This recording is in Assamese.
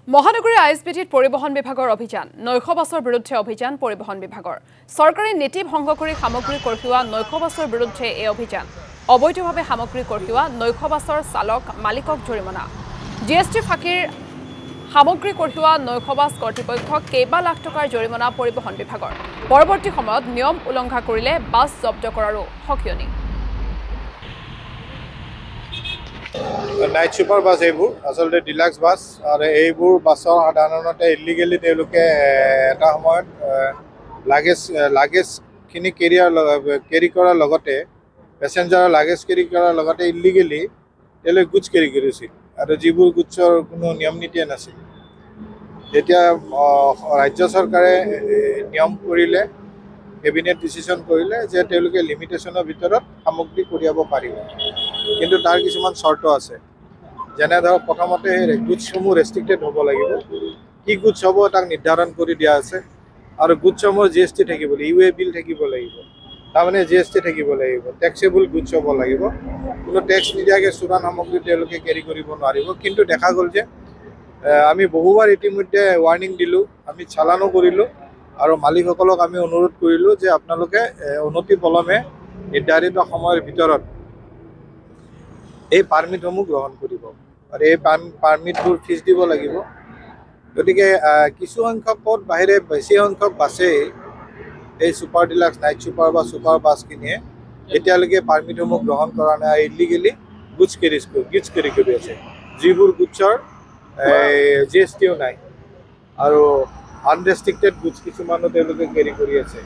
মহানগৰী আইএছবিটিত পৰিবহণ বিভাগৰ অভিযান নৈশ বাছৰ বিৰুদ্ধে অভিযান পৰিবহণ বিভাগৰ চৰকাৰী নীতি ভংগ কৰি সামগ্ৰী কঢ়িওৱা নৈশ বাছৰ বিৰুদ্ধে এই অভিযান অবৈধভাৱে সামগ্ৰী কঢ়িওৱা নৈশ বাছৰ চালক মালিকক জৰিমনা জিএছটি ফাঁকিৰ সামগ্ৰী কঢ়িওৱা নৈশ বাছ কৰ্তৃপক্ষক কেইবা লাখ টকাৰ জৰিমনা পৰিবহণ বিভাগৰ পৰৱৰ্তী সময়ত নিয়ম উলংঘা কৰিলে বাছ জব্দ কৰাৰো সকিয়নি नाइट सुपार बास आसलते डिलक्स बास और यह बासर साधारणते इलिगेली एटा समय लागेजखिनि केरी करार लगते पेसेंजार लागेज केरी करार लगते इलिगेली गुड्स केरी करिছিল और जिबुर गुड्सर कोनो नियम नीतिये नाছিল जेतिया राज्य सरकारे नियम करिले कैबिनेट डिसिजन करिले जे तेलुके लिमिटेशনৰ ভিতৰত সামগ্ৰী কঢ়িয়াব পাৰিব কিন্তু তাৰ কিছুমান শৰ্ত আছে যেনে ধৰ প্ৰথমতে গুডছসমূহ ৰেষ্ট্ৰিক্টেড হ'ব লাগিব কি গুডছ হ'ব তাক নিৰ্ধাৰণ কৰি দিয়া আছে আৰু গুডছসমূহ জিএসটি থাকিব ইউএ বিল থাকিব লাগিব তাৰমানে জিএসটি থাকিব লাগিব টেক্সেবল গুডছ হ'ব লাগিব কোনো টেক্স নিদিয়াকৈ চোৰাং সামগ্ৰী তেওঁলোকে কেৰি কৰিব নোৱাৰিব কিন্তু দেখা গ'ল যে আমি বহুবাৰ ইতিমধ্যে ৱাৰ্নিং দিলোঁ আমি চালানো কৰিলোঁ আৰু মালিকসকলক আমি অনুৰোধ কৰিলোঁ যে আপোনালোকে অনতি পলমে নিৰ্ধাৰিত সময়ৰ ভিতৰত এই পাৰ্মিটসমূহ গ্ৰহণ কৰিব আৰু এই পাৰ্মিটবোৰ ফিজ দিব লাগিব গতিকে কিছু সংখ্যক পথ বাহিৰে বেছি সংখ্যক বাছে এই সুপাৰ ডিলাক্স নাইট সুপাৰ বা সুপাৰ বাছখিনিয়ে এতিয়ালৈকে পাৰ্মিটসমূহ গ্ৰহণ কৰা নাই ইলিগেলি গুডছ কেৰি কৰি আছে যিবোৰ গুডছৰ জিএছটিও নাই আৰু আনৰেষ্ট্ৰিক্টেড গুডছ কিছুমানো তেওঁলোকে কেৰি কৰি আছে